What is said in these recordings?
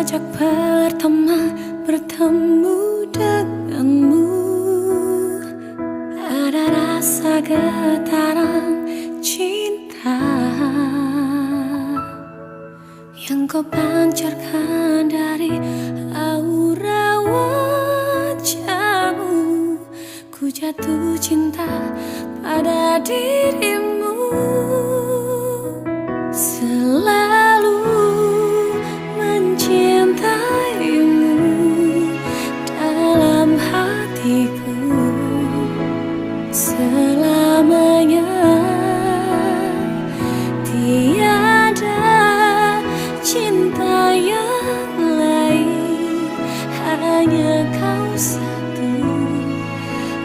Sejak pertama bertemu denganmu, ada rasa getaran cinta yang kau pancarkan dari aura wajahmu. Ku jatuh cinta pada dirimu, selalu mencintaimu dalam hatiku selamanya. Tiada cinta yang lain, hanya kau satu,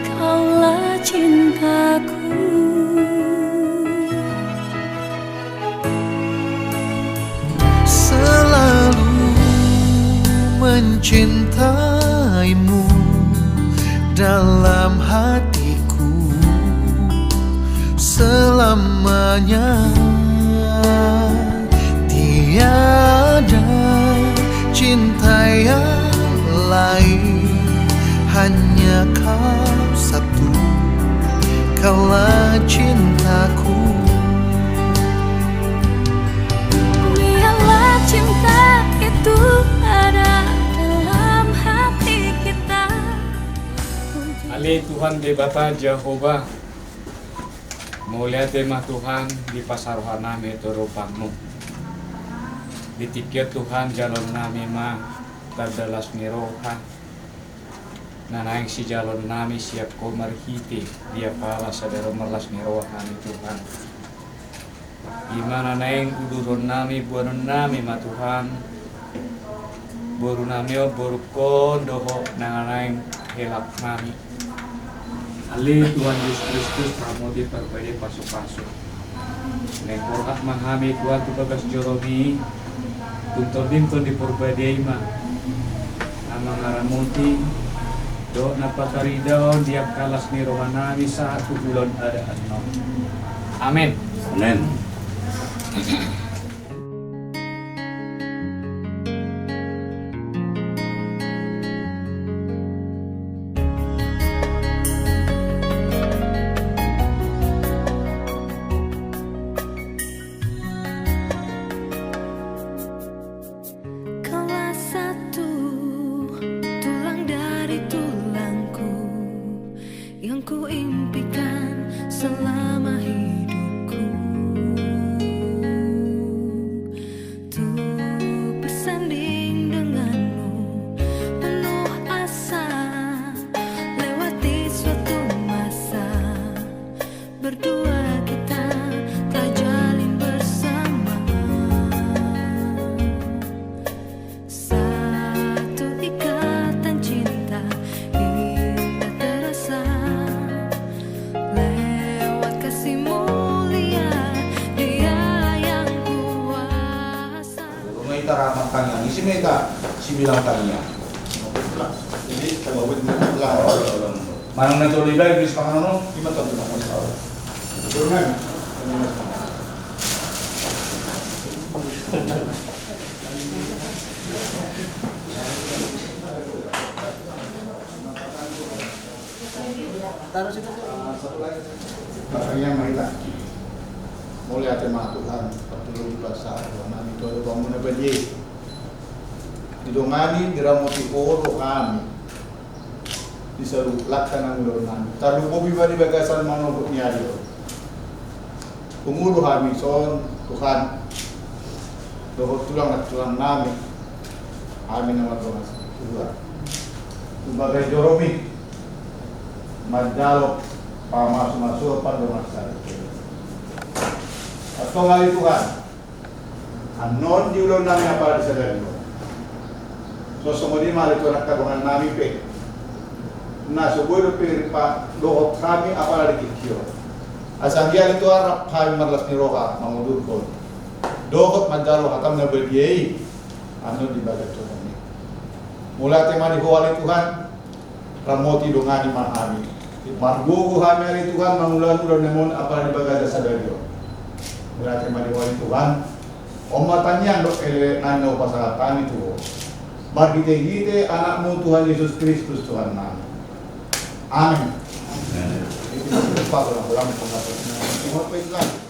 kaulah cintaku. Mencintaimu dalam hatiku selamanya. Tiada cinta yang lain, hanya kau satu, kaulah cintaku. Biarlah cinta itu ada dalam hati kita. Ali Tuhan di Bapa Jehovah, mulia tema Tuhan di pasar nami itu rupamu. Di tiket Tuhan jalur nami mah terdalas niroha. Nanaing si jalur nami siap ko marhiti dia pala sadero merlas niroha nami Tuhan. Gimana naing udurun nami buanon nami ma Tuhan. Boru nami o boru kondoho nanaing helak nami. Ali Tuhan Yesus Kristus pramodi perbede pasu-pasu. Neng korak mahami kuat tu bagas joromi. Tunton dinton di perbedei mah. Nama ngaramuti. Do napakaridaon diap kalas ni rohanami saat bulan ada anom. Amin. Amin. Kaulah satu, tulang dari tulangku, yang ku impikan selama hidupku. Untuk bersanding denganmu, penuh asa, lewati suatu masa. Berdua kita telah jalin bersama. Satu ikatan cinta indah terasa, lewat kasih mulia Dia yang kuasa. Rumah ita ramah kanya, isi mereka sembilan kanya. Ini kalau buat pulang. Manang na tuloy ba ibig sabihin ano? Lima tahun na ako. Turun. Taruh situ. Satu lagi. Makanya mereka mulai ada Tuhan patulog pasar nami to do mo na baje. Didongani diramoti oro kami. Disaru lakkan ng lornan. Taru ko biba di bagasan manobot niya dio. Umuro kami son Tuhan. Dohot tulang at tulang namin. Amin na matumas. Tuhan. Kumbaga Joromi. Magdalok pamasu-masu pa dumasal. At kung ngali Tuhan. Anon di ulo namin para sa dalilo. So sumuli malito na kagungan namin pe. Na siguro pa dohot kami apalagi kikyo. Asanggian itu harap kami marlas ni roka mangudur ko. Dohot mandalo hatam na berbiay. Ano di bagat to kami. Mula tema di huwali Tuhan ramoti dongani mahami. Margugu kami ali Tuhan mangulan-ulan namun apalagi bagat sa dalyo. Mula tema di huwali Tuhan. Omatanya dok ele nano pasal kami tu. Bargite-gite anakmu Tuhan Yesus Kristus Tuhan kami. Amin. Itu berapa orang pengaturnya. Mohon Tuhan.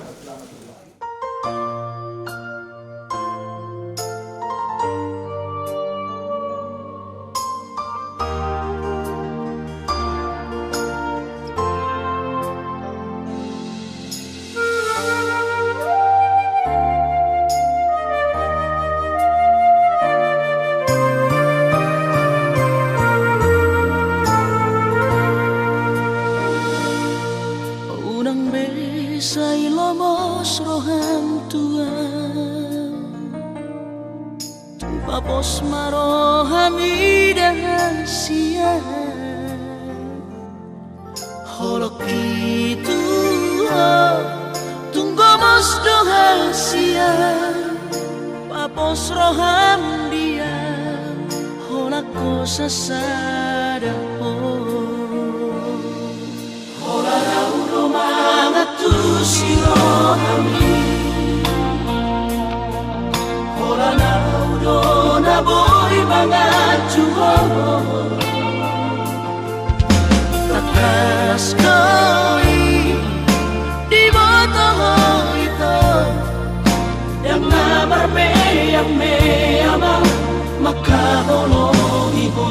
Unang besa'y lomos roham Tuhan, tupapos maroham idahan siya, holok itu tunggomos doha siya, papos roham dia, holak ko sasada Tusirohami Hola na udo na boy mga chuho Takas koi di boto ito Yang namarme yang meyama makaholo ibo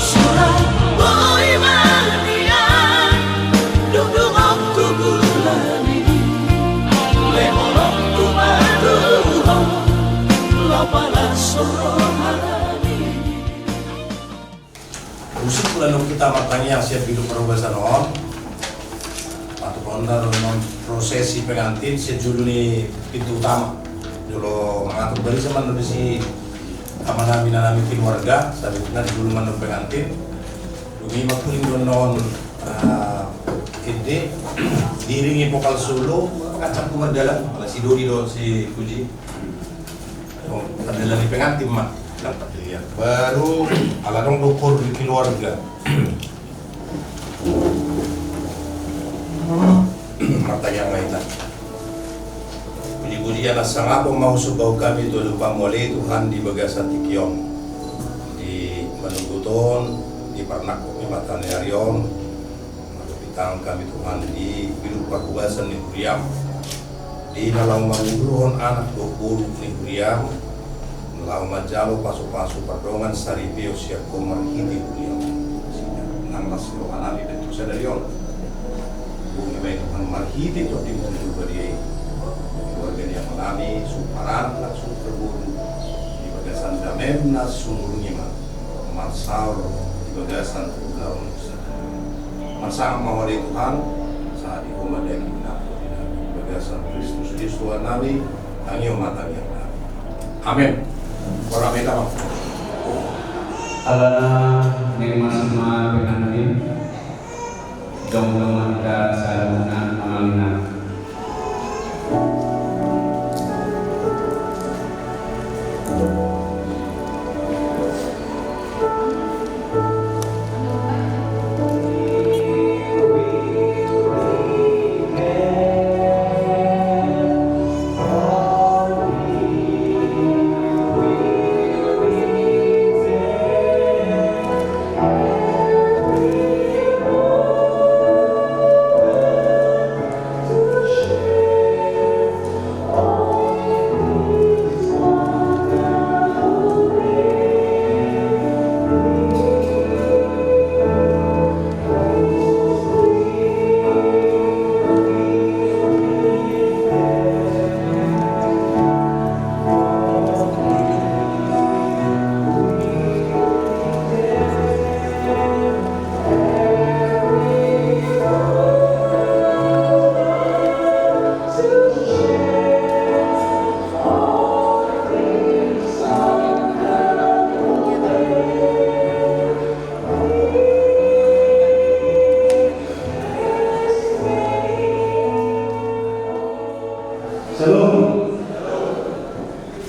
Surat boy mania dudung aku gulani lehorok tu baru lapala sorohani Usik lalu kita matangi yang siap hidup perubahan on atau kontar non prosesi pengantin sejulu ni pintu utama dulu mengatur beri sama si kama namin na namin keluarga sabi na dulu man pengantin dumi makuling doon ide diringi pokal solo kacang kumadalan ala si Dodi do si Puji adalah ni pengantin mah baru ala dong dukur di keluarga mata yang lain Puji-puji anak sangat mau subau kami itu lupa mulai Tuhan di bagasan tikion di Manuguton di Parnakuk di Matan Yarion bintang kami Tuhan di hidup perkubasan di Kuriam di dalam Manuguton anak 20 di Kuriam dalam Majalo pasu-pasu perdongan Saripio Siako Marhiti Kuriam 16 Tuhan Ali dan Tuhan Darion bumi baik Tuhan Marhiti itu di Muntubah dia keluarga yang mengalami suparan langsung terburu di bagasan damem nas sumurnya marsal di bagasan daun marsal mawari Tuhan saat di rumah daki di bagasan Kristus Yesus Tuhan Nabi tangyo mata yang nabi amin orang beta bang Alana nema semua pengantin dong-dongan dan salunan malinan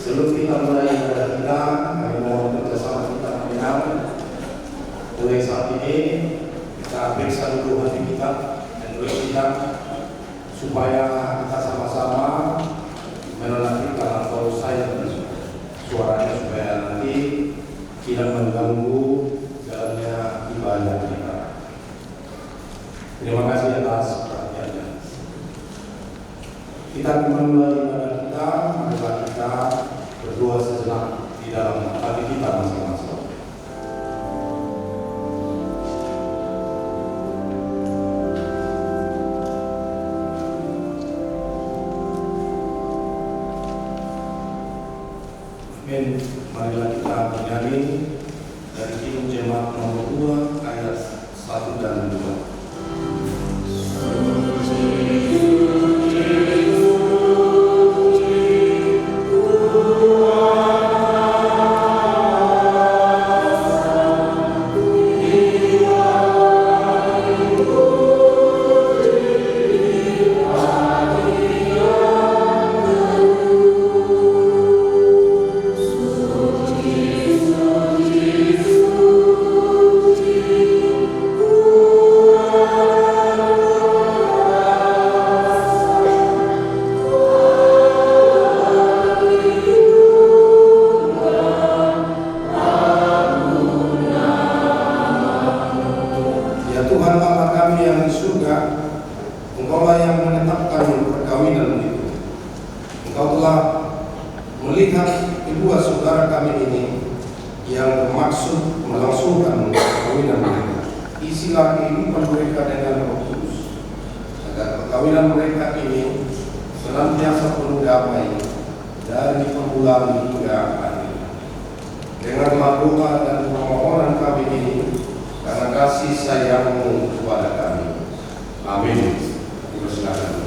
Sebelum kita mulai ibadah kita, kami mohon kerjasama kita mengenal. Mulai saat ini kita periksa dulu hati kita dan doa kita supaya kita sama-sama akan memulai ibadah kita, marilah kita berdoa sejenak di dalam hati kita masing-masing. Amin. Marilah kita bernyanyi dari Kidung Jemaat nomor 2 ayat 1 dan 2. Tuhan Bapa kami yang di surga, Engkaulah yang menetapkan perkawinan itu. Engkau telah melihat kedua saudara kami ini yang bermaksud melangsungkan perkawinan mereka. Isilah kehidupan mereka dengan Roh Kudus, agar perkawinan mereka ini senantiasa penuh damai dari permulaan hingga akhir. Dengarlah doa dan permohonan kami ini karena kasih sayang-Mu kepada kami. Amin. Dipersilakan.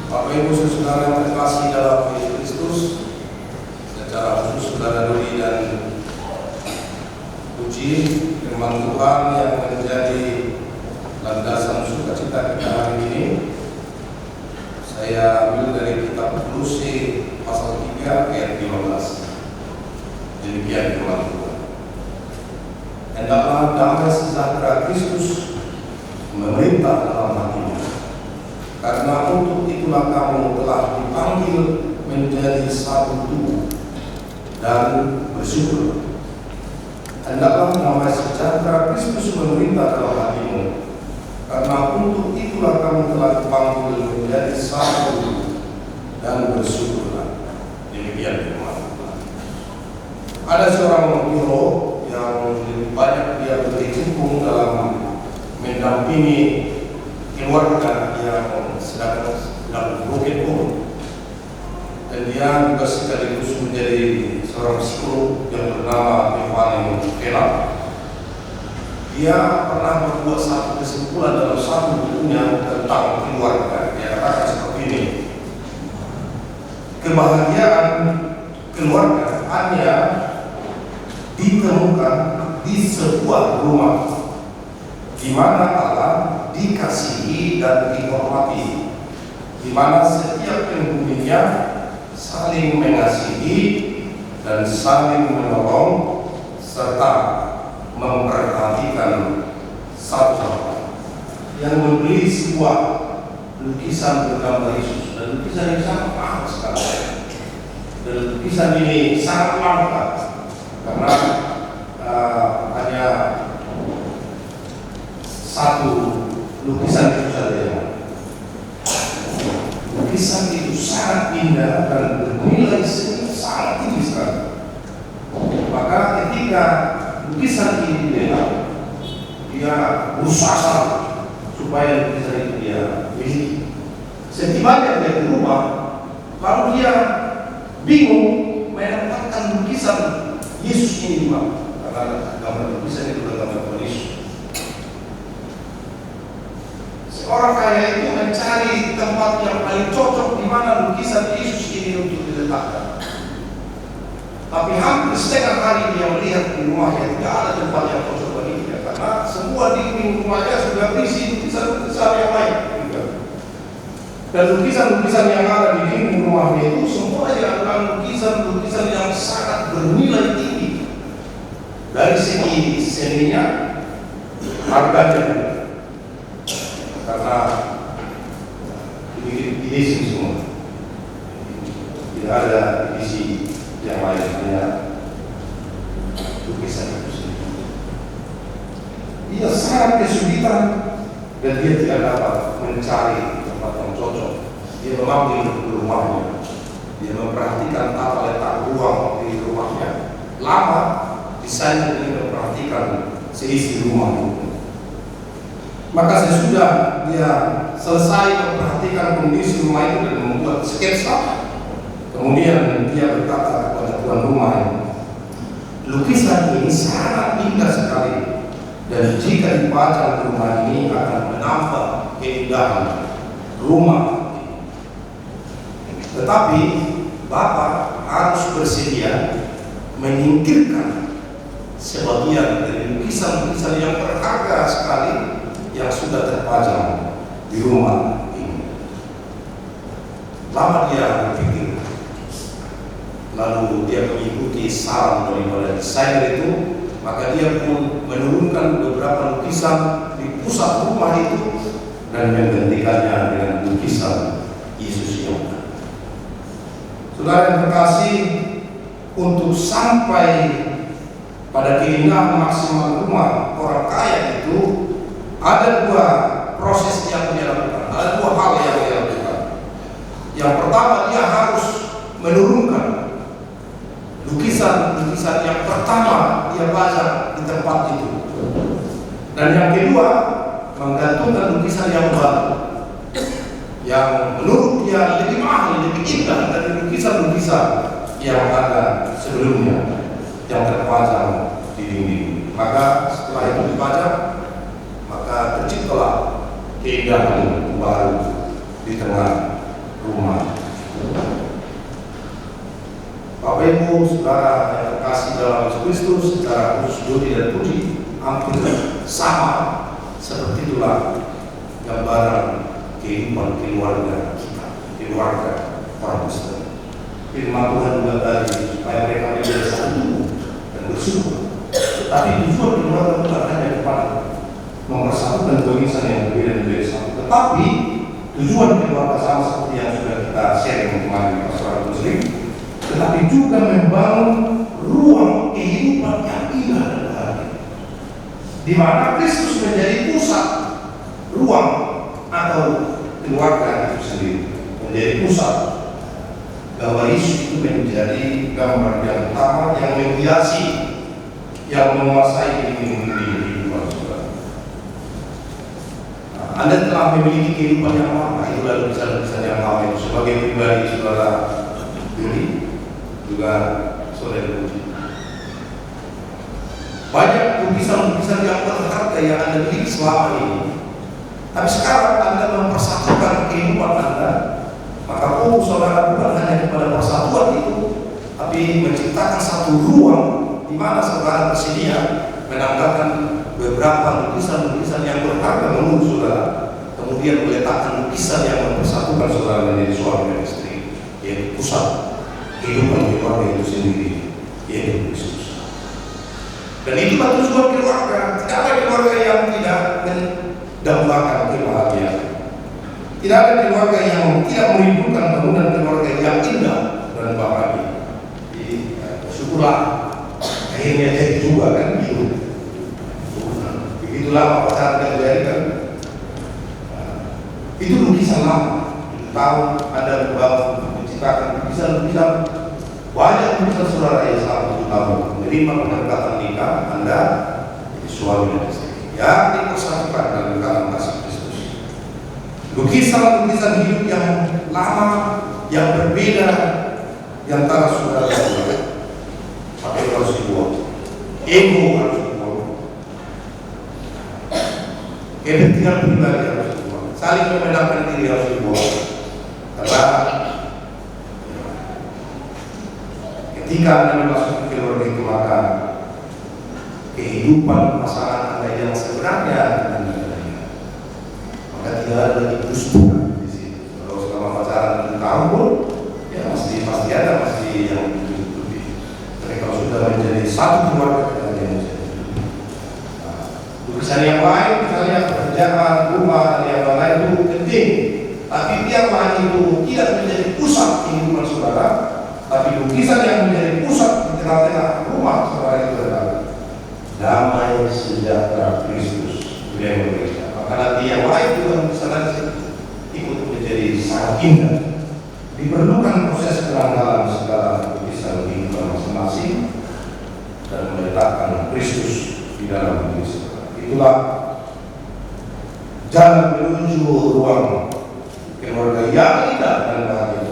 Bapak Ibu saudara yang terkasih dalam Yesus Kristus, secara khusus saudara Dodi dan Puji, firman Tuhan yang menjadi landasan sukacita kita hari ini, saya ambil dari kitab Kolose pasal 3 ayat 15. Demikian firman Tuhan. Hendaklah damai sejahtera Kristus memerintah dalam hatimu, karena untuk itulah kamu telah dipanggil menjadi satu tubuh dan bersyukur. Hendaklah damai sejahtera Kristus memerintah dalam hatimu, karena untuk itulah kamu telah dipanggil menjadi satu tubuh dan bersyukurlah. Demikian firman Tuhan. Ada seorang teolog yang lebih banyak dia berkecimpung dalam mendampingi keluarga yang sedang broken home, dan dia juga sekaligus menjadi seorang psikolog yang bernama Evan Kela. Dia pernah membuat satu kesimpulan dalam satu bukunya tentang keluarga. Dia katakan seperti ini: kebahagiaan keluarga hanya ditemukan di sebuah rumah di mana Allah dikasihi dan dihormati, di mana setiap penghuninya saling mengasihi dan saling menolong serta memperhatikan satu sama lain. Yang membeli sebuah lukisan bergambar Yesus, dan lukisan ini sangat mahal sekali, dan lukisan ini sangat langka karena hanya satu lukisan itu saja. Lukisan itu sangat indah dan bernilai seni sangat tinggi sekali. Maka ketika lukisan ini dilelang, dia berusaha supaya lukisan itu dia miliki. Setibanya dia di rumah, lalu dia bingung menempatkan lukisan Yesus ini di mana, karena gambar lukisan itu adalah gambar Yesus. Seorang kaya itu mencari tempat yang paling cocok di mana lukisan Yesus ini untuk diletakkan. Tapi hampir setengah hari dia melihat di rumahnya tidak ada tempat yang cocok bagi dia, karena semua dinding rumahnya sudah berisi lukisan-lukisan yang lain. Dan lukisan-lukisan yang ada di dinding rumahnya itu semuanya adalah lukisan-lukisan yang sangat bernilai tinggi dari segi seninya, harganya. Karena ini edisi semua, tidak ada edisi yang lain, hanya lukisan itu sendiri. Dia sangat kesulitan dan dia tidak dapat mencari tempat yang cocok. Dia memanggil ke rumahnya, dia memperhatikan tata letak ruang di rumahnya. Lama di sana dia memperhatikan seisi rumah itu. Maka sesudah dia selesai memperhatikan kondisi rumah itu dan membuat sketsa, kemudian dia berkata kepada tuan rumah ini, lukisan ini sangat indah sekali dan jika dipajang di rumah ini akan menambah keindahan rumah. Tetapi Bapak harus bersedia menyingkirkan sebagian dari lukisan-lukisan yang berharga sekali yang sudah terpajang di rumah ini. Lama dia berpikir, lalu dia mengikuti saran daripada desainer itu, maka dia pun menurunkan beberapa lukisan di pusat rumah itu dan menggantikannya dengan lukisan Yesus yang. Saudara yang terkasih, untuk sampai pada keindahan maksimal rumah orang kaya itu ada dua proses yang dia lakukan, ada dua hal yang dia lakukan. Yang pertama, dia harus menurunkan lukisan-lukisan yang pertama dia pajang di tempat itu. Dan yang kedua, menggantungkan lukisan yang baru yang menurut dia lebih mahal, lebih indah dari lukisan-lukisan yang ada sebelumnya yang terpajang di dinding. Maka setelah itu dipajang, maka terciptalah keindahan baru di tengah rumah. Bapak Ibu, saudara yang terkasih dalam Yesus Kristus, secara khusus Dodi dan Budi hampir sama seperti itulah gambaran kehidupan keluarga kita, keluarga orang Kristen. Firman Tuhan juga tadi supaya mereka menjadi satu dan bersyukur. Tapi tujuan keluarga bukan hanya kepada mempersatukan barisan yang berbeda menjadi satu, tetapi tujuan keluarga sama seperti yang sudah kita share kemarin di Pastoral Muslim, tetapi juga membangun ruang kehidupan yang indah dan bahagia, di mana Kristus menjadi pusat ruang atau keluarga itu sendiri, menjadi pusat. Gambar Yesus itu menjadi gambar yang utama yang menghiasi, yang menguasai kehidupan saudara. Anda telah memiliki kehidupan yang lama, itu lalu lukisan-lukisan yang lama itu sebagai pribadi saudara Yuli juga saudara Budi. Banyak lukisan-lukisan yang berharga yang Anda miliki selama ini. Tapi sekarang Anda mempersatukan kehidupan Anda, maka saudara bukan hanya kepada persatuan itu, tapi menciptakan satu ruang di mana saudara bersedia menambahkan beberapa lukisan-lukisan yang berharga menurut saudara, kemudian meletakkan lukisan yang mempersatukan saudara menjadi suami dan istri, yaitu pusat kehidupan keluarga itu sendiri, yaitu Kristus. Dan itulah tujuan keluarga. Tidak ada keluarga yang tidak mendambakan kebahagiaan. Tidak ada keluarga yang tidak merindukan bangunan keluarga yang indah dan bahagia. Jadi syukurlah akhirnya jadi juga kan hidup. Begitu lama pacaran yang jadi kan. Itu lukisan lama. Tahu ada membangun menciptakan lukisan-lukisan. Banyak lukisan saudara yang selama 7 tahun menerima pendekatan nikah Anda jadi suami dan istri. yang dipersatukan dalam ikatan kasih Kristus. Lukisan-lukisan hidup yang lama, yang berbeda di antara saudara-saudara. Tapi harus dibuang. Ego harus dibuang. Kepentingan pribadi harus dibuang. Saling membedakan diri harus dibuang. Karena ketika Anda masuk ke keluarga itu, maka kehidupan pasangan Anda yang sebenarnya maka tidak ada lagi dusta di sini. Kalau selama pacaran 6 tahun pun, ya pasti ada yang lebih. Tapi kalau sudah menjadi satu keluarga, kita yang menjadi. Urusan yang lain, misalnya pekerjaan, rumah, dan yang lain itu penting. Tapi biarlah itu tidak menjadi pusat kehidupan saudara. Tapi lukisan yang menjadi pusat di tengah-tengah rumah saudara itu adalah damai sejahtera Kristus yang berbeda. Maka nanti yang lain juga bisa nanti ikut menjadi sangat indah. Diperlukan proses penanggalan segala lukisan kehidupan masing-masing dan meletakkan Kristus di dalam diri saudara. Itulah jalan menuju ruang keluarga yang indah dan bahagia.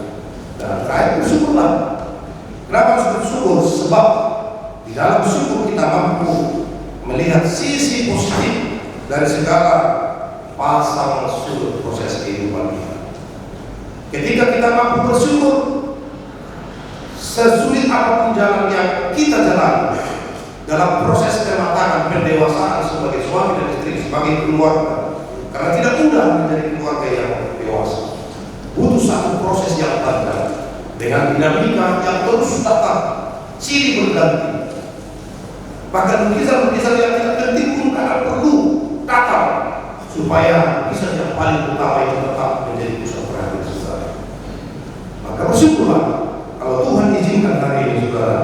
Dan terakhir, bersyukurlah. Kenapa harus bersyukur? Sebab di dalam bersyukur kita mampu melihat sisi positif dari segala pasang surut proses kehidupan kita. Ketika kita mampu bersyukur, sesulit apapun jalan yang kita jalani dalam proses kematangan pendewasaan sebagai suami dan istri, sebagai keluarga, karena tidak mudah menjadi keluarga yang dewasa, butuh satu proses yang panjang dengan dinamika yang terus datang, silih berganti. Bahkan lukisan-lukisan yang tidak penting pun karena perlu datang supaya lukisan yang paling utama itu tetap menjadi pusat perhatian saudara. Maka bersyukurlah kalau Tuhan izinkan hari ini saudara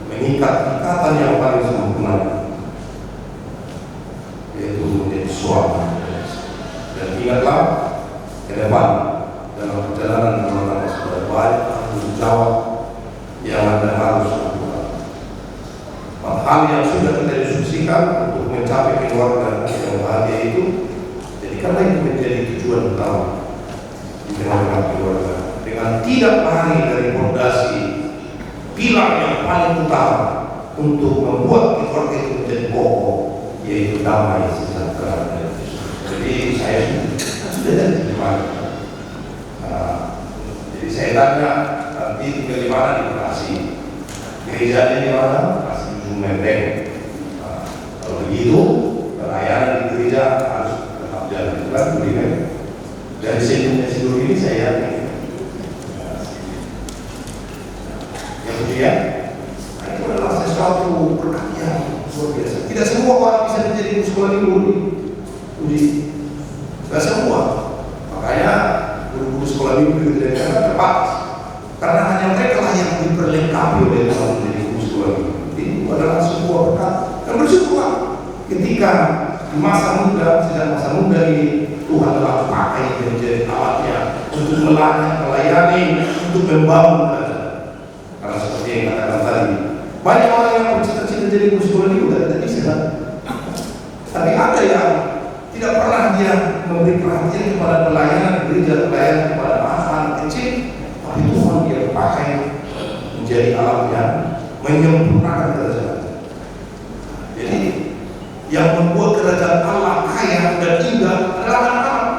mengikat ikatan yang paling sempurna, yaitu menjadi suami. Dan ingatlah ke depan dalam perjalanan rumah tangga saudara, banyak tanggung jawab yang Anda harus lakukan. Hal yang sudah kita diskusikan untuk mencapai keluarga yang bahagia itu, jadikanlah itu menjadi tujuan utama di tengah-tengah keluarga, dengan tidak lari dari fondasi pilar yang paling utama untuk membuat keluarga itu menjadi pokok, yaitu damai sejahtera. Jadi saya sudah jadi gimana? Jadi saya tanya nanti tinggal di mana, di Bekasi, gerejanya di mana? Menteng. Kalau begitu, pelayanan di gereja harus tetap jalan begini. Dari sebelum ini saya yakin. Kemudian, itu adalah sesuatu berkat yang luar biasa. Tidak semua orang bisa menjadi sekolah minggu. Tidak semua. Makanya guru-guru sekolah minggu di gereja terbatas. Karena hanya mereka lah yang diperlengkapi oleh Tuhan menjadi guru sekolah minggu. Itu adalah sebuah berkat. Dan bersyukurlah ketika di masa muda, sedang masa muda ini Tuhan telah pakai menjadi alatnya untuk melayani, untuk membangun kerajaan. Karena seperti yang katakan tadi, banyak orang yang bercita-cita jadi guru sekolah minggu tidak bisa. Tapi ada yang tidak pernah dia memberi perhatian kepada pelayanan gereja, pelayanan kepada anak-anak kecil, tapi Tuhan dia pakai menjadi alatnya menyempurnakan kerajaan. Jadi yang membuat kerajaan Allah kaya dan indah adalah anak-anak.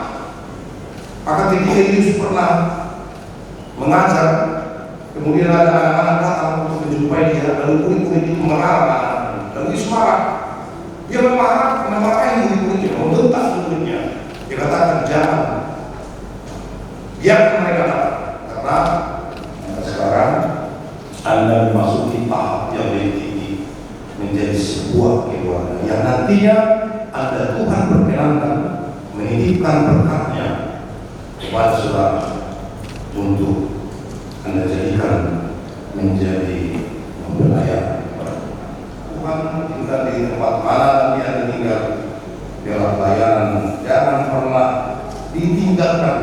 Maka ketika Yesus pernah mengajar, kemudian ada anak-anak datang untuk menjumpai dia, lalu murid-murid itu melarang, lalu Yesus marah. Dia memarahi murid-muridnya, membentak muridnya. Dia katakan jangan, biarkan mereka datang, karena sekarang Anda memasuki tahap yang lebih tinggi, menjadi sebuah keluarga yang nantinya Anda Tuhan berkenankan menitipkan berkatnya kepada saudara untuk Anda jadikan menjadi pembelayan. Tuhan tinggal di tempat mana nanti Anda tinggal, dalam pelayanan jangan pernah ditinggalkan,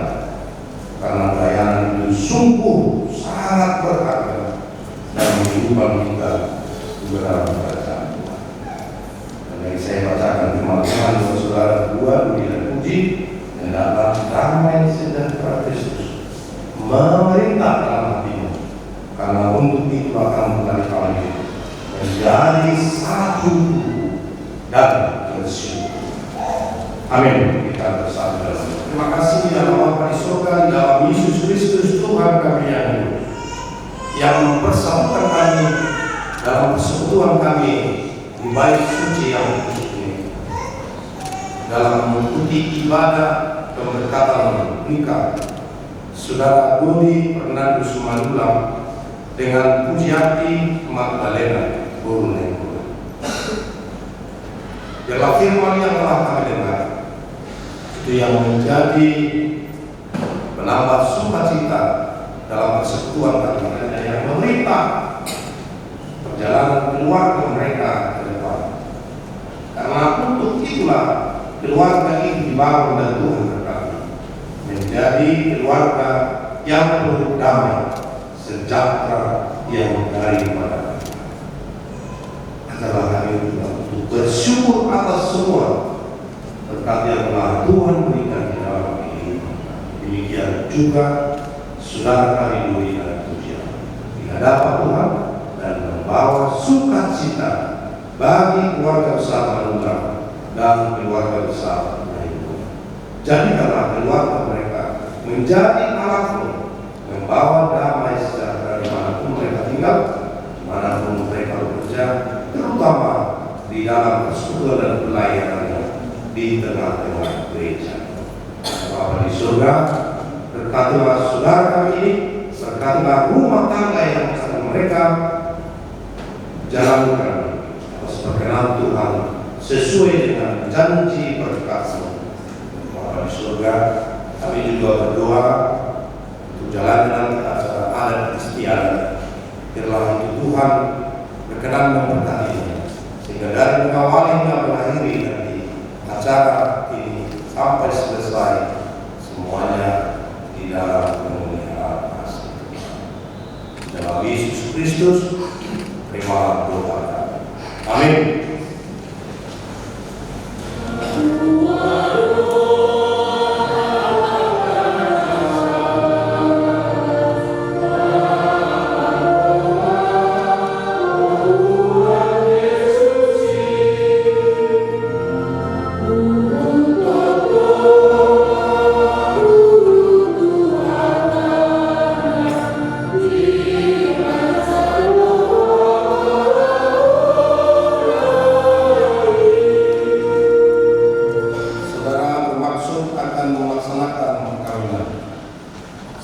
karena pelayanan itu sungguh sangat berharga dan kehidupan kita di dalam kerajaan Tuhan. Dan yang saya baca terpuji hendaklah damai sejahtera Kristus memerintah dalam hatimu, karena untuk itu akan berkali-kali menjadi satu dan bersyukur. Amin. Kita bersatu dalam terima kasih ya Bapa di surga, di dalam Yesus Kristus Tuhan kami yang hidup, yang mempersatukan kami dalam persekutuan kami di bait suci yang kudus ini, dalam mengikuti ibadah keberkatan nikah Saudara Dodi Fernandus Mandulang dengan Pujiati Magdalena Borneo. Dalam firman yang telah kami dengar, itu yang menjadi menambah sukacita dalam persekutuan kami, dan yang memerintah perjalanan keluarga mereka ke depan. Karena untuk itulah keluarga ini dibangun dan Tuhan berkati menjadi keluarga yang penuh damai sejahtera yang daripada adalah hari untuk bersyukur atas semua berkat yang telah Tuhan berikan di dalam kehidupan. Demikian juga saudara kami Dodi dan Pujian di hadapan Tuhan dan membawa sukacita bagi keluarga besar Mandulang dan keluarga besar Naiko. Jadikanlah keluarga mereka menjadi alat membawa damai sejahtera dimanapun mereka tinggal, dimanapun mereka bekerja, terutama di dalam persekutuan dan pelayanannya di tengah-tengah gereja. Bapa di surga, berkatilah saudara kami ini, berkatilah rumah tangga yang akan mereka jalankan atas perkenan Tuhan sesuai dengan janji berkat-Mu. Bapa di surga, kami juga berdoa untuk jalankan acara adat istiadat. Biarlah itu Tuhan berkenan memberkatinya, sehingga dari mengawalinya mengakhiri nanti acara ini sampai selesai semuanya di dalam pemeliharaan kasih. Dalam Yesus Kristus, terimalah doa kami. Amin.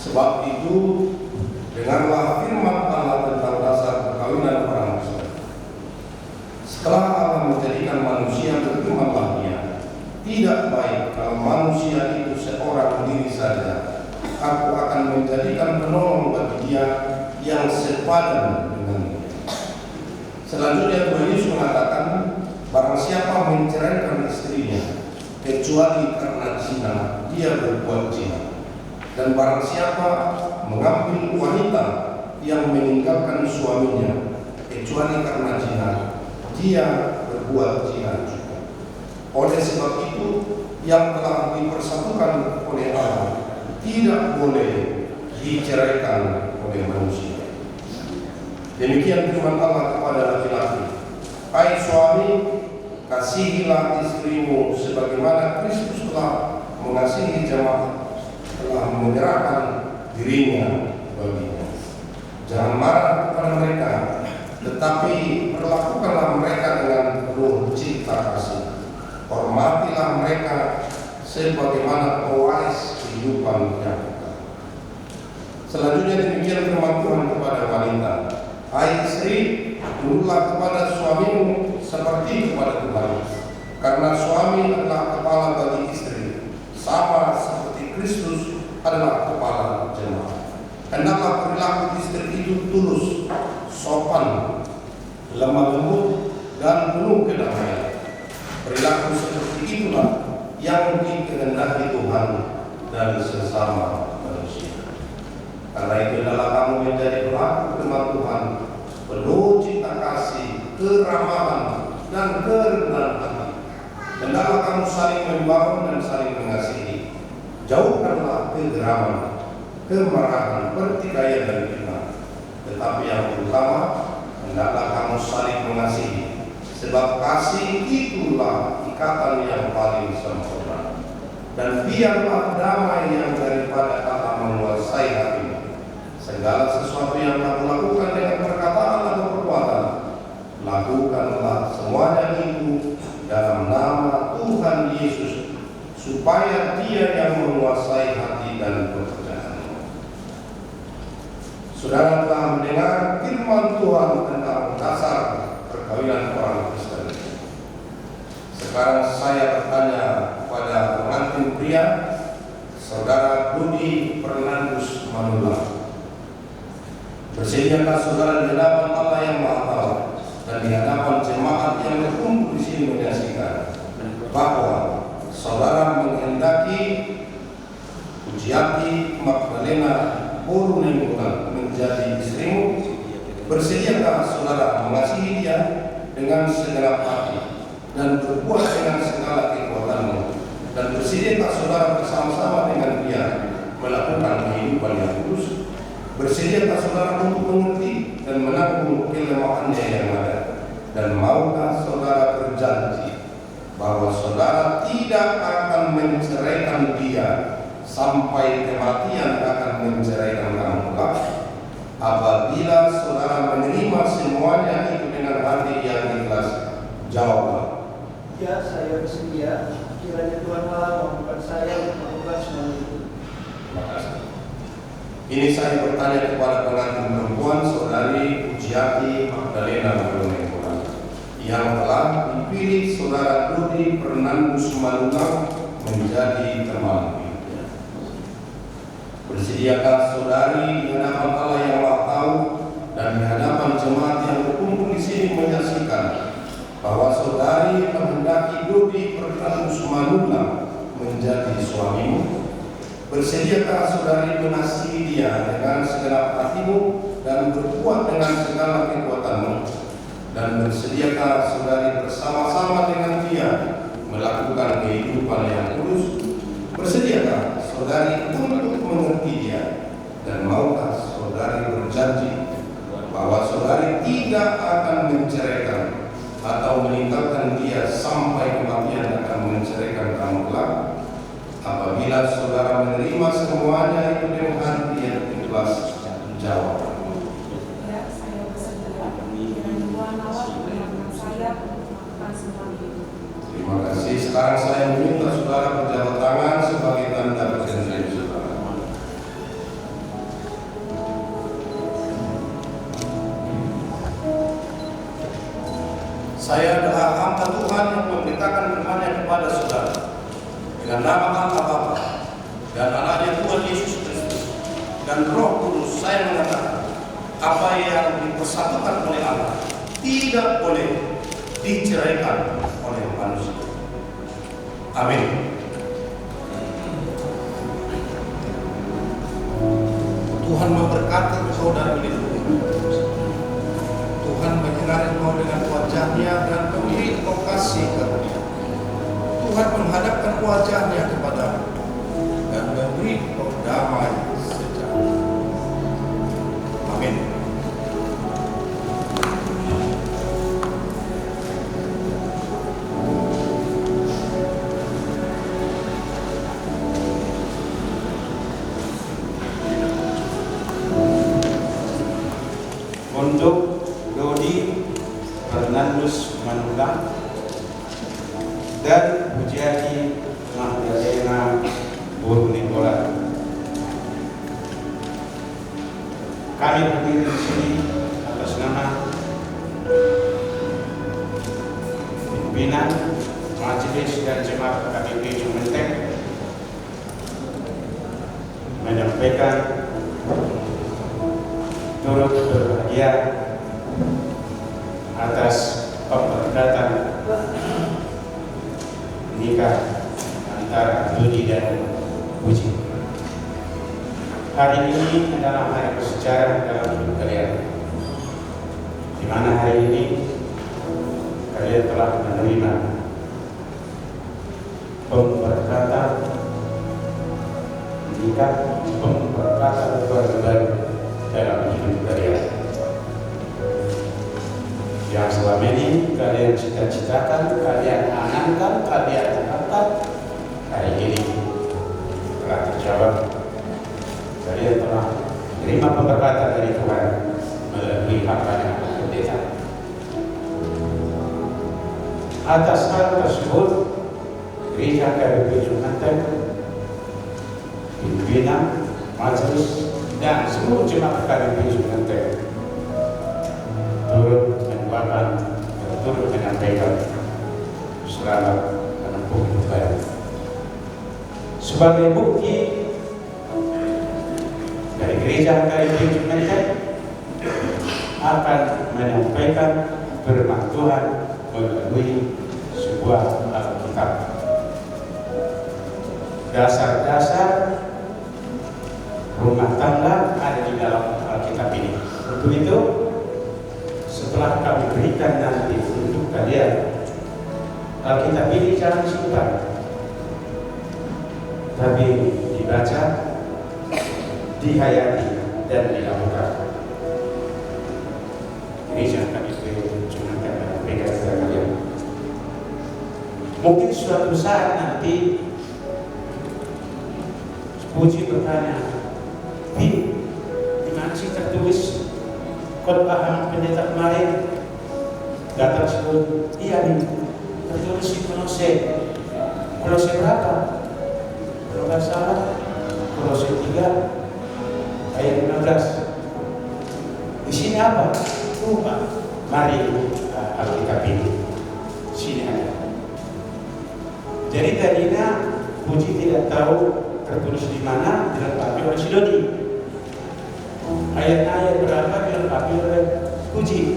Sebab itu, dengarlah firman Allah tentang dasar perkawinan orang Kristen. Setelah Allah menjadikan manusia, berfirmanlah Dia, tidak baik kalau manusia itu seorang diri saja. Aku akan menjadikan penolong bagi dia yang sepadan dengannya. Selanjutnya Tuhan Yesus mengatakan, barang siapa menceraikan istrinya kecuali karena zina, dia berbuat zina. Dan barang siapa mengambil wanita yang meninggalkan suaminya kecuali karena zina, dia berbuat zina juga. Oleh sebab itu, yang telah dipersatukan oleh Allah tidak boleh diceraikan oleh manusia. Demikian firman Allah kepada laki-laki, hai suami, kasihilah istrimu sebagaimana Kristus telah mengasihi jemaat, telah menyerahkan dirinya baginya. Jangan marah kepada mereka, tetapi perlakukanlah mereka dengan penuh cinta kasih. Hormatilah mereka sebagaimana pewaris kehidupan yang kekal. Selanjutnya demikian firman Tuhan kepada wanita, hai istri, tunduklah kepada suamimu seperti kepada Tuhan, karena suami adalah kepala bagi istri, sama seperti Kristus adalah kepala jemaat. Hendaklah perilaku istri itu tulus, sopan, lemah lembut, dan penuh kedamaian. Perilaku seperti itulah yang dikehendaki Tuhan dari sesama manusia. Karena itu adalah kamu menjadi pelaku firman Tuhan, penuh cinta kasih, keramahan, dan kerendahan hati. Hendaklah kamu saling membangun dan saling mengasihi. Jauhkanlah kegeraman, kemarahan, pertikaian dan fitnah. Tetapi yang utama, hendaklah kamu saling mengasihi, sebab kasih itulah ikatan yang paling sempurna. Dan biarlah damai yang daripada Allah menguasai hatimu. Segala sesuatu yang kamu lakukan dengan perkataan atau perbuatan, lakukanlah semuanya itu dalam nama Tuhan Yesus, supaya Dia yang menguasai hati dan pekerjaanmu. Saudara telah mendengar firman Tuhan tentang dasar perkawinan orang Kristen. Sekarang saya bertanya kepada pengantin pria, Saudara Budi Fernandus Manula. Bersediakah saudara di hadapan Allah yang Maha Tahu dan di hadapan jemaat yang berkumpul di sini menyaksikan bahwa saudara menghendaki Pujiati Magdalena Borunengulan menjadi istrimu? Bersediakah saudara mengasihi dia dengan segenap hati dan berbuat dengan segala kekuatanmu? Dan bersediakah saudara bersama-sama dengan dia melakukan kehidupan yang kudus? Bersediakah saudara untuk mengerti dan menanggung kelemahannya yang ada? Dan maukah saudara berjanji bahwa saudara tidak akan menceraikan dia sampai kematian akan menceraikan kamu kelak? Apabila saudara menerima semuanya itu dengan hati yang ikhlas, jawablah. Ya, saya bersedia. Kiranya Tuhan Allah membuat saya untuk melakukan semua itu. Terima kasih. Ini saya bertanya kepada pengantin perempuan saudari Pujiati Magdalena Borunengulan yang telah dipilih saudara Budi Fernandus Manula menjadi teman hidupnya. Bersediakah saudari di hadapan Allah yang Maha Tahu dan di hadapan jemaat yang berkumpul di sini menyaksikan bahwa saudari menghendaki Budi Fernandus Manula menjadi suamimu? Bersediakah saudari mengasihi dia dengan segenap hatimu dan berbuat dengan segala kekuatanmu? Dan bersediakah saudari bersama-sama dengan dia melakukan kehidupan yang kudus? Bersediakah saudari untuk mengerti dia? Dan maukah saudari berjanji bahwa saudari tidak akan menceraikan atau meninggalkan dia sampai kematian akan menceraikan kamu kelak? Apabila saudara menerima semuanya itu dengan hati yang ikhlas, jawab. Ya, saya bersedia. Dengan Tuhan Allah mengingatkan saya untuk melakukan semua itu. Terima kasih. Sekarang saya meminta saudara berjabat tangan sebagai tanda perjanjian saudara. Saya adalah hamba Tuhan yang memberitakan firman-Nya kepada saudara. Dengan nama Allah Bapa dan anaknya Tuhan Yesus Kristus dan Roh Kudus, saya mengatakan apa yang dipersatukan oleh Allah tidak boleh diceraikan oleh manusia. Amin. Tuhan memberkati saudara ini. Tuhan menyinari engkau dengan wajah-Nya dan memberi engkau kasih karunia. Tuhan menghadapkan wajah-Nya kepadamu dan memberi engkau damai sejahtera. Amin. Untuk Dodi Fernandus Manula dan Pujiati Magdalena Borunengulan, kami berdiri di sini atas nama pimpinan Majelis dan Jemaat KBP Jumentek menyampaikan turut berbahagia atas pemberkatan nikah antara Dodi dan Puji. Hari ini adalah hari bersejarah dalam hidup kalian, di mana hari ini kalian telah menerima pemberkatan pendidikan, pemberkatan baru dalam hidup kalian. Yang selama ini kalian cita-citakan, kalian angankan, kalian harapkan, hari ini telah terjawab. Kalian telah menerima pemberkatan dari Tuhan melalui hambanya pendeta. Atas hal tersebut, Gereja KBP Jumatan, pimpinan, majelis, dan seluruh jemaat KBP Jumatan turut mendoakan dan turut menyampaikan selamat menempuh ibadah. Sebagai bukti dari Gereja KBP Jumatan akan menyampaikan firman Tuhan melalui sebuah Alkitab. Dasar-dasar rumah tangga ada di dalam Alkitab ini. Untuk itu, setelah kami berikan nanti untuk kalian, Alkitab ini jangan simpan, tapi dibaca, dihayati, dan dilakukan. Gereja kami cuma akan menyampaikan kepada kalian. Mungkin suatu saat nanti Puji bertanya, di mana sih tertulis khotbah pendeta kemarin? Datang sebelum, iya nih, tertulis di Kolose. Kolose berapa? Kalau nggak salah, Kolose 3 ayat 15. Di sini apa? Lupa. Mari Alkitab ini. Sini ada. Jadi tadinya Puji tidak tahu tertulis di mana, dilengkapi oleh Sidoni. Ayat-ayat berapa dilengkapi oleh Puji.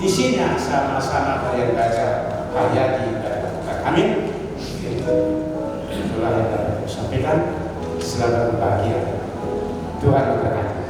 Di sini sama-sama kalian baca, hayati dan lakukan. Amin. Itulah yang dapat saya sampaikan. Selamat berbahagia. Tuhan memberkati.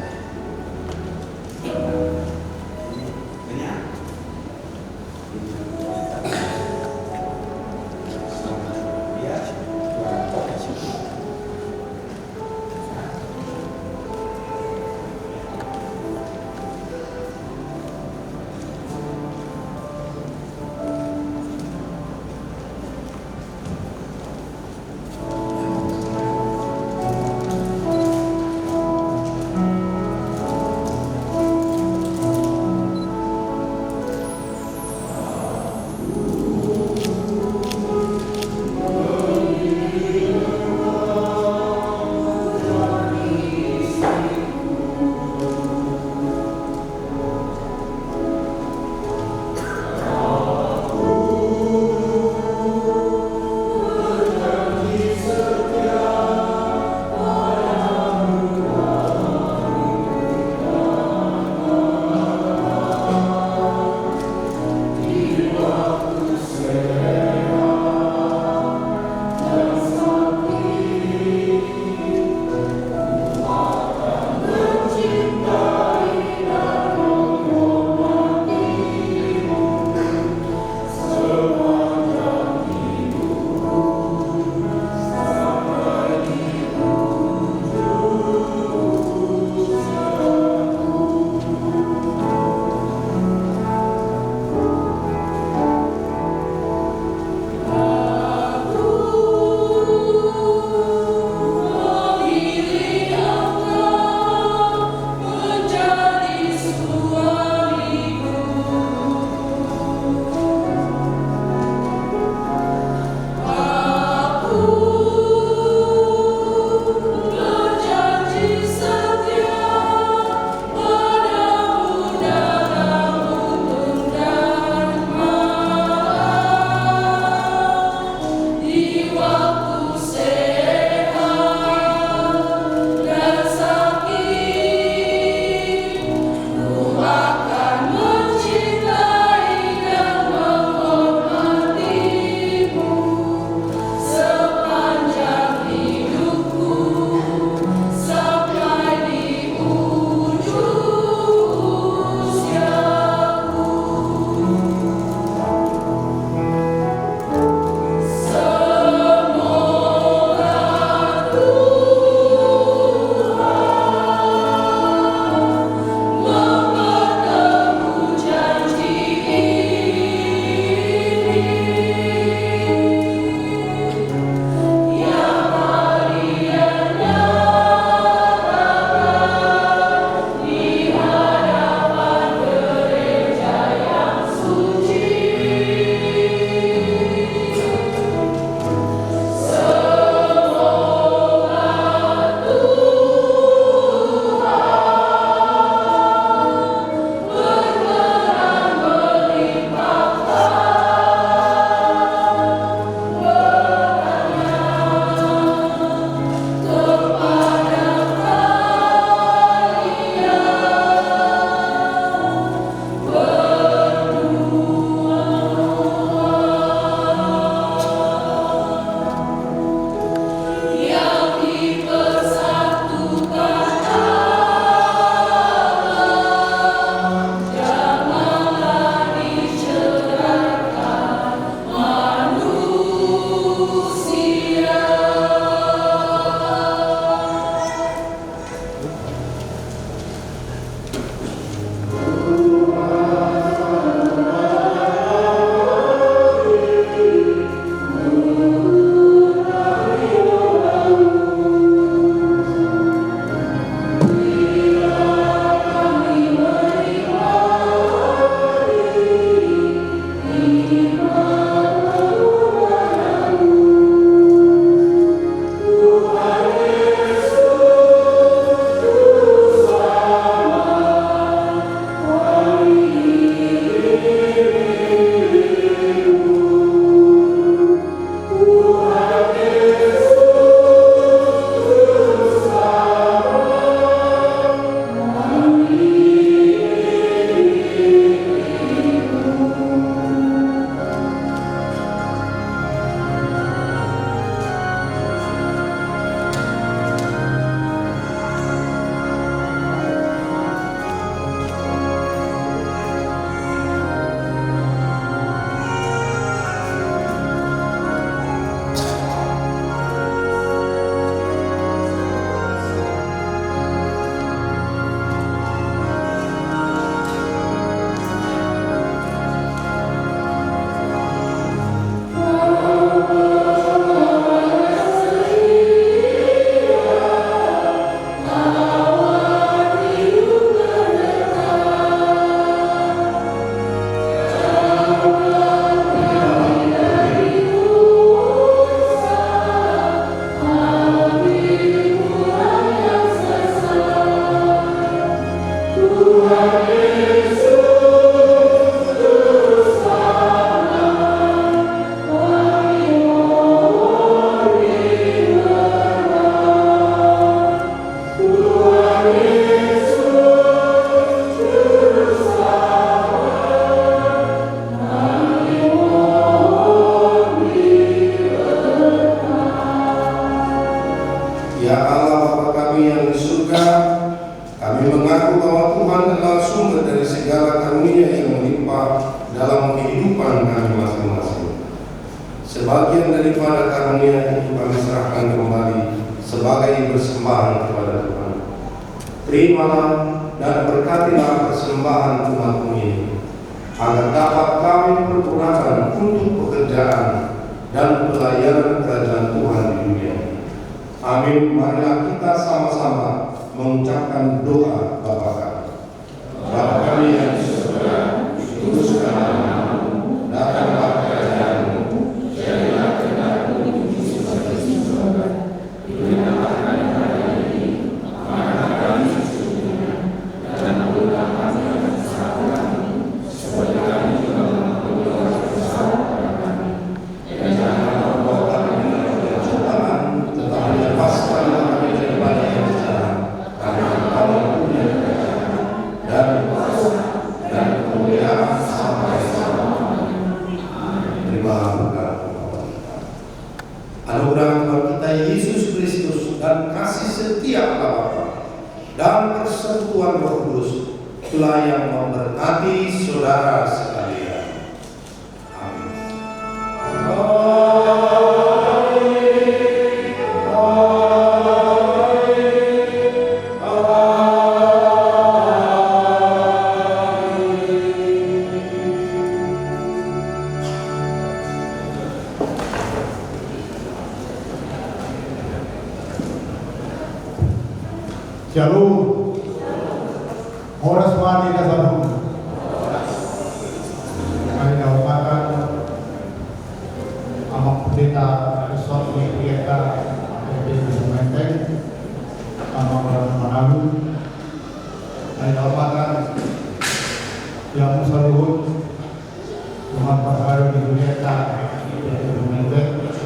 sebagian daripada karunia itu kami serahkan kembali sebagai persembahan kepada Tuhan. Terimalah dan berkatilah persembahan umat-Mu ini, agar dapat kami pergunakan untuk pekerjaan dan pelayanan kerajaan Tuhan di dunia. Amin. Marilah kita sama-sama mengucapkan doa Bapa kami. Bapa kami yang di surga, dikuduskan namamu, datanglah kerajaan-Mu, jadilah kehendak-Mu di surga. Berikanlah kami hari ini makanan kami secukupnya, dan ampunilah kami kesalahan kami, seperti kami juga mengampuni orang kesalahan kami. Dan janganlah membawa kami dalam pencobaan, tetapi lepaskanlah kami daripada yang jahat. Karena Engkau punya kerajaan dan kuasa dan kemuliaan sampai selama-lamanya. Terima berkat. Anugerah Tuhan kita Yesus Kristus dan kasih setia Allah Bapa dan persekutuan Roh Kudus telah yang memberkati saudara sekalian. Amin. Shalom. Horas mati kasabun. Kami dahulukan amak pendeta Resort Wikieta di Menteng, amak orang Manalu. Kami dahulukan yang Musaluhun, umat Parharu di Wikieta di Menteng.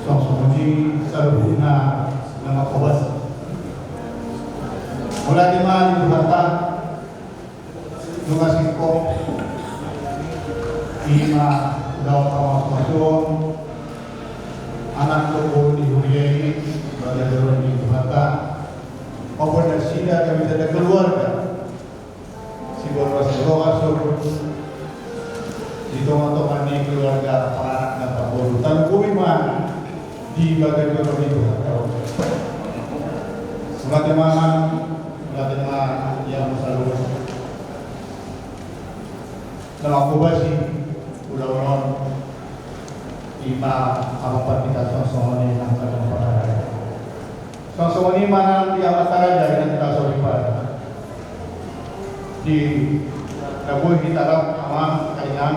Song-songji Saluhuna nama Kobas. Mula di mana dibata juga singkong ima daw kawas-masun anak ko di Huriai berada di bata maupun dari sida kami ada keluarga si borwas di teman-teman ini keluarga anak dan Pak Boru dan kuiman di bagian itu sebagaimana Bagaimana yang selalu dalam kubasi ulang-ulang ima apa kita sosok ini yang akan memperoleh sosok ini mana di amat raja yang kita soripan di kabuh kita aman kainan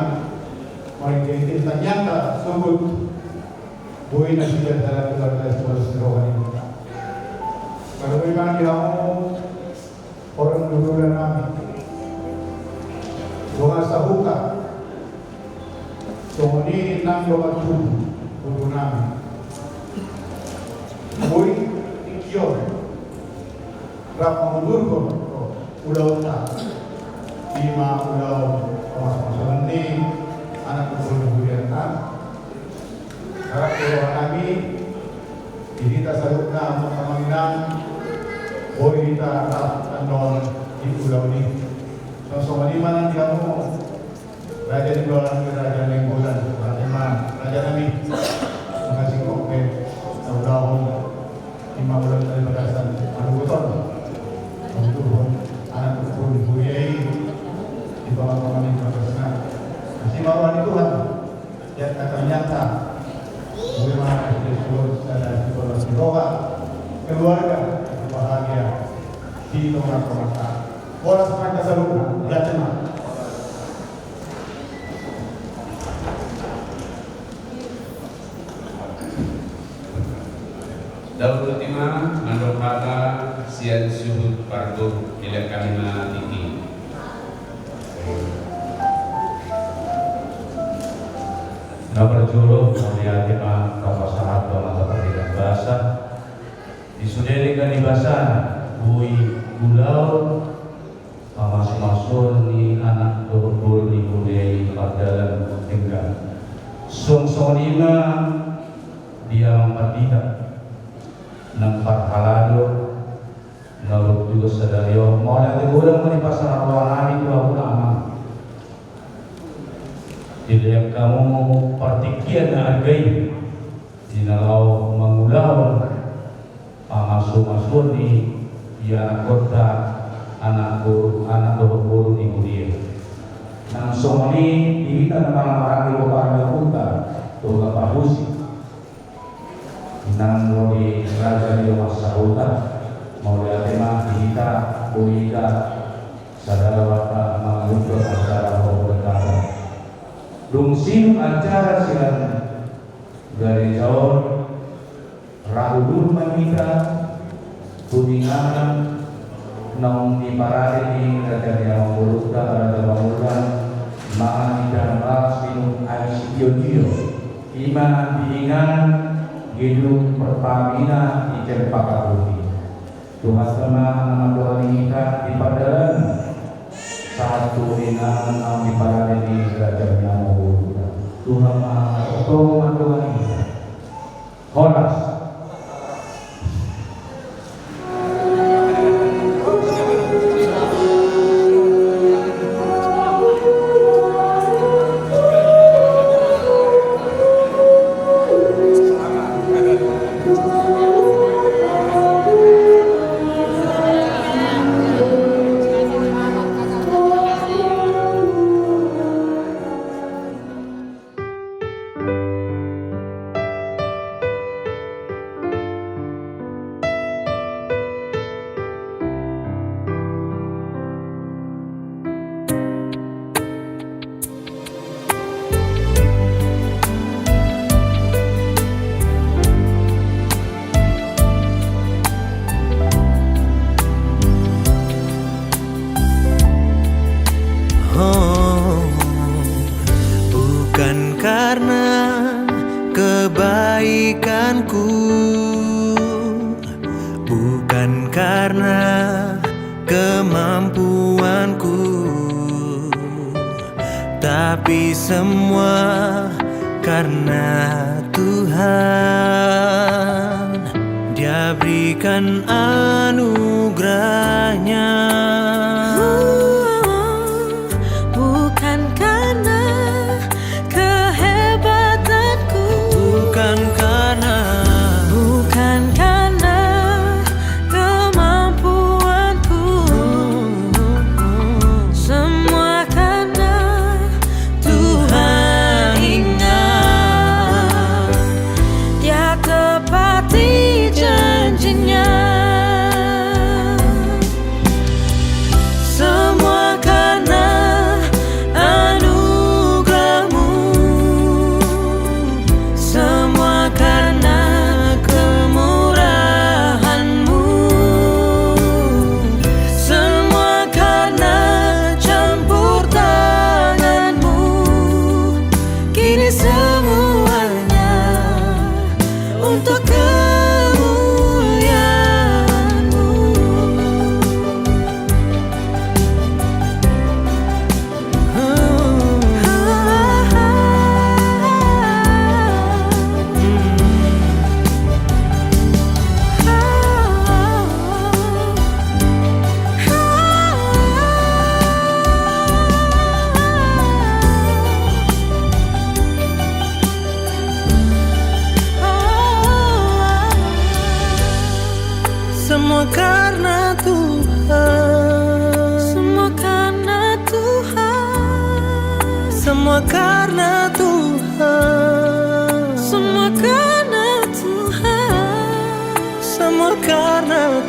mengikuti ternyata sebut boy nasi dalam keluarga sebuah ini kalau memang dia mau orang dulu dan kami bahasa buka so ini nang doa dulu nami boy ikior rap mundur ko ulau tak lima ulau mas ini anak dulu kan harap doa kami kita salutna mengamankan boy kita anon di pulau ini. Sosok di mana dia mau raja di bulan raja yang bulan raja kami mengasih kopi tahun lima bulan dari berdasar anugerah untuk anak turun buyai di bawah pemain profesional. Masih bawa Tuhan dan ternyata bagaimana Yesus ada di bawah doa keluarga bahagia di tengah kota. Bola semuanya selalu berjaya. Daud ultima mandokata sian suhud pardo ila kalima tiki. Nabarjuro melihatima kapasahat mata perdikan bahasa disuderikan di bahasa bui gulau masuk ni anak turun di budaya padalan tinggal song-sonima dia memperdidak nampak halado naluk juga sadario mau nanti udah mau di pasar ruang kami itu aku aman Dilihat kamu partikian hargai dinalau mengulau pangasuh-masuh di ya kota anak guru di dia. Nang somali kita nama ibu para kota tuh pahusi. Nang di raja di masa kota mau lihat tema kita buika sadara wata mengumpul acara berkata. Dungsin acara silang dari jauh rahulun manita kuningan nong di parade di raja yang menguruskan raja bangunan maha tidak ras minum air dio ima diingan gedung Pertamina di Cempaka Putih. Tuhan teman nama Tuhan kita di padaran satu dengan di parade di raja yang menguruskan Tuhan maha Tuhan kita Horas. Bukan karena kebaikanku, bukan karena kemampuanku, tapi semua karena Tuhan. Dia berikan anugerahnya. Bukan karena kehebatanku, Bukan karena kemampuanku, semua karena Tuhan ingat. Dia tepati janjinya. Semua karena anugerahmu, semua karena kemurahanmu, semua karena campur tanganmu. Kini semuanya untuk kemuliaan-Mu. semua karena Tuhan, Semua karena Tuhan, semua karena Tuhan, semua karena Tuhan, semua karena